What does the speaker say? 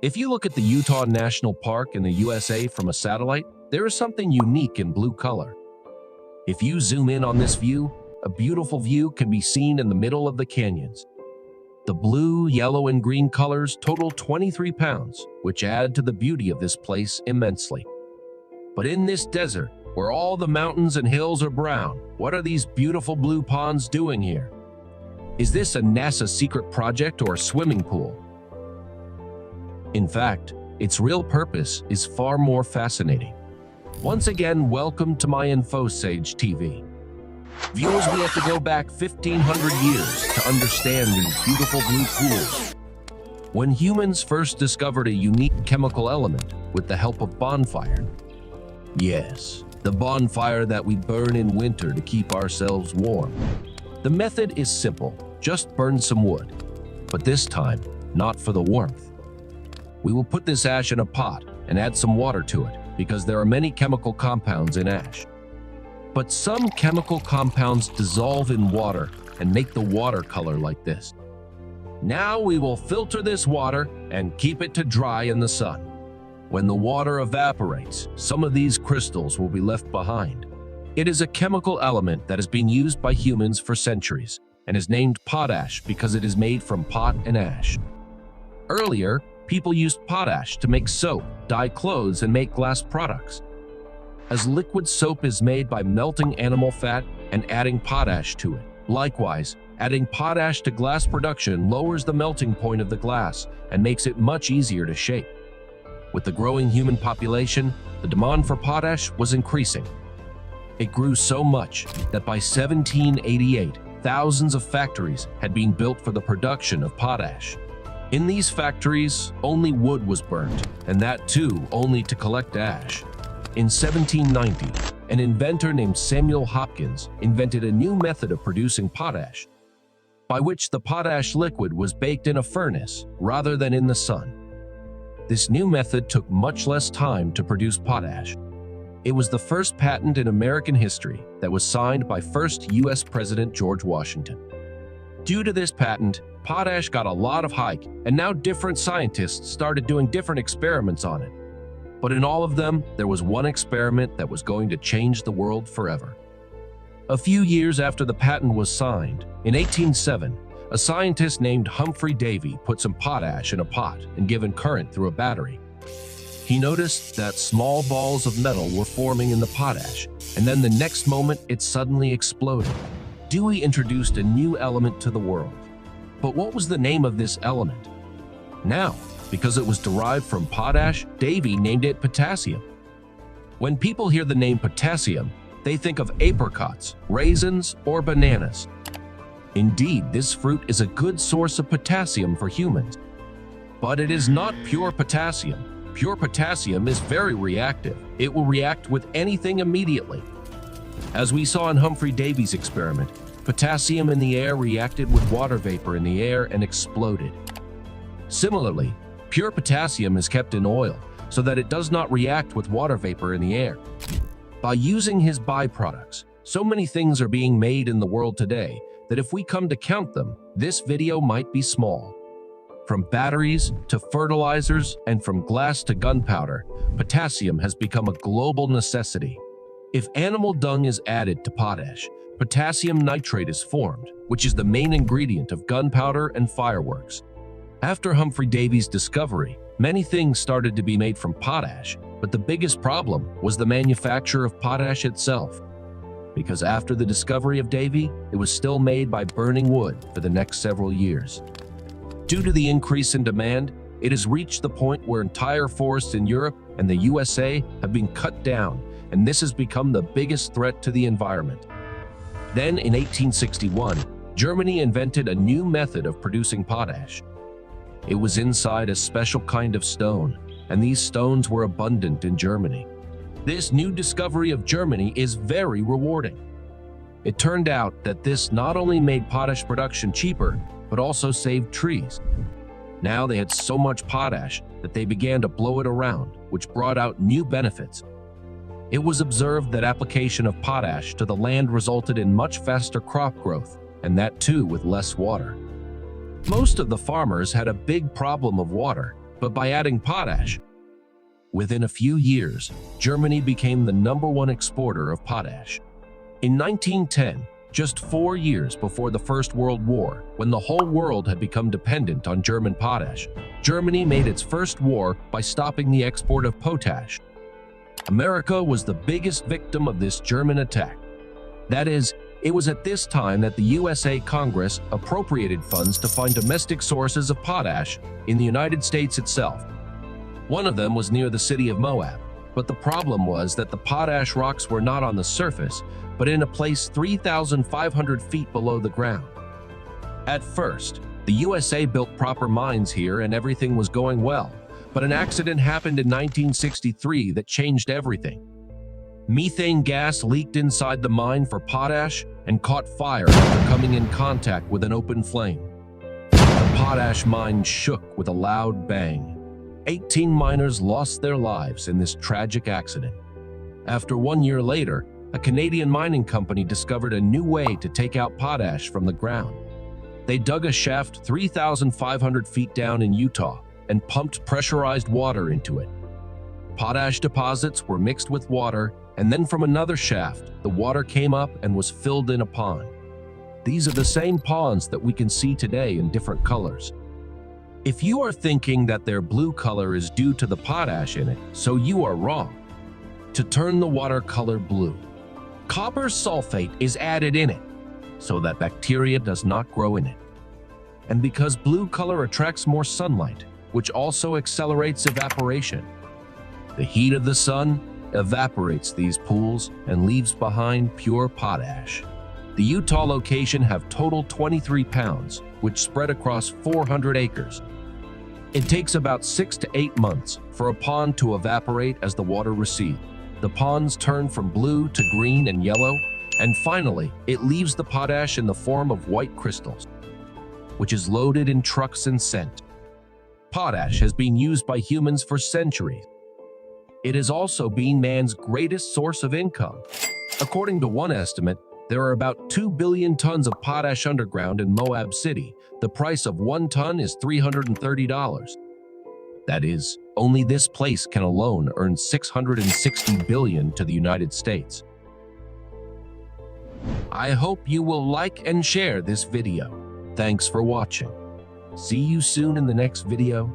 If you look at the Utah National Park in the USA from a satellite, there is something unique in blue color. If you zoom in on this view, a beautiful view can be seen in the middle of the canyons. The blue, yellow, and green colors total 23 pounds, which add to the beauty of this place immensely. But in this desert, where all the mountains and hills are brown, what are these beautiful blue ponds doing here? Is this a NASA secret project or a swimming pool? In fact, its real purpose is far more fascinating. Once again, welcome to my InfoSage TV. Viewers, we have to go back 1,500 years to understand these beautiful blue pools. When humans first discovered a unique chemical element with the help of bonfire. Yes, the bonfire that we burn in winter to keep ourselves warm. The method is simple, just burn some wood. But this time, not for the warmth. We will put this ash in a pot and add some water to it because there are many chemical compounds in ash. But some chemical compounds dissolve in water and make the water color like this. Now we will filter this water and keep it to dry in the sun. When the water evaporates, some of these crystals will be left behind. It is a chemical element that has been used by humans for centuries and is named potash because it is made from pot and ash. Earlier, people used potash to make soap, dye clothes, and make glass products. As liquid soap is made by melting animal fat and adding potash to it. Likewise, adding potash to glass production lowers the melting point of the glass and makes it much easier to shape. With the growing human population, the demand for potash was increasing. It grew so much that by 1788, thousands of factories had been built for the production of potash. In these factories, only wood was burnt, and that too only to collect ash. In 1790, an inventor named Samuel Hopkins invented a new method of producing potash, by which the potash liquid was baked in a furnace rather than in the sun. This new method took much less time to produce potash. It was the first patent in American history that was signed by first U.S. President George Washington. Due to this patent, potash got a lot of hype, and now different scientists started doing different experiments on it. But in all of them, there was one experiment that was going to change the world forever. A few years after the patent was signed, in 1807, a scientist named Humphrey Davy put some potash in a pot and given current through a battery. He noticed that small balls of metal were forming in the potash, and then the next moment it suddenly exploded. Dewey introduced a new element to the world. But what was the name of this element? Now, because it was derived from potash, Davy named it potassium. When people hear the name potassium, they think of apricots, raisins, or bananas. Indeed, this fruit is a good source of potassium for humans. But it is not pure potassium. Pure potassium is very reactive. It will react with anything immediately. As we saw in Humphrey Davy's experiment, potassium in the air reacted with water vapor in the air and exploded. Similarly, pure potassium is kept in oil so that it does not react with water vapor in the air. By using his byproducts, so many things are being made in the world today that if we come to count them, this video might be small. From batteries to fertilizers and from glass to gunpowder, potassium has become a global necessity. If animal dung is added to potash, potassium nitrate is formed, which is the main ingredient of gunpowder and fireworks. After Humphrey Davy's discovery, many things started to be made from potash, but the biggest problem was the manufacture of potash itself. Because after the discovery of Davy, it was still made by burning wood for the next several years. Due to the increase in demand, it has reached the point where entire forests in Europe and the USA have been cut down, and this has become the biggest threat to the environment. Then, in 1861, Germany invented a new method of producing potash. It was inside a special kind of stone, and these stones were abundant in Germany. This new discovery of Germany is very rewarding. It turned out that this not only made potash production cheaper, but also saved trees. Now they had so much potash that they began to blow it around, which brought out new benefits. It was observed that application of potash to the land resulted in much faster crop growth, and that too with less water. Most of the farmers had a big problem of water, but by adding potash. Within a few years, Germany became the #1 exporter of potash. In 1910, just 4 years before the First World War, when the whole world had become dependent on German potash, Germany made its first war by stopping the export of potash. America was the biggest victim of this German attack. That is, it was at this time that the USA Congress appropriated funds to find domestic sources of potash in the United States itself. One of them was near the city of Moab, but the problem was that the Potash Rocks were not on the surface, but in a place 3,500 feet below the ground. At first, the USA built proper mines here and everything was going well, but an accident happened in 1963 that changed everything. Methane gas leaked inside the mine for potash and caught fire after coming in contact with an open flame. The potash mine shook with a loud bang. 18 miners lost their lives in this tragic accident. After 1 year later, a Canadian mining company discovered a new way to take out potash from the ground. They dug a shaft 3,500 feet down in Utah and pumped pressurized water into it. Potash deposits were mixed with water, and then from another shaft, the water came up and was filled in a pond. These are the same ponds that we can see today in different colors. If you are thinking that their blue color is due to the potash in it, so you are wrong. To turn the water color blue, copper sulfate is added in it, so that bacteria does not grow in it. And because blue color attracts more sunlight, which also accelerates evaporation. The heat of the sun evaporates these pools and leaves behind pure potash. The Utah location have total 23 pounds, which spread across 400 acres. It takes about 6 to 8 months for a pond to evaporate as the water recedes. The ponds turn from blue to green and yellow, and finally, it leaves the potash in the form of white crystals, which is loaded in trucks and sent. Potash has been used by humans for centuries. It has also been man's greatest source of income. According to one estimate, there are about 2 billion tons of potash underground in Moab City. The price of 1 ton is $330. That is, only this place can alone earn $660 billion to the United States. I hope you will like and share this video. Thanks for watching. See you soon in the next video.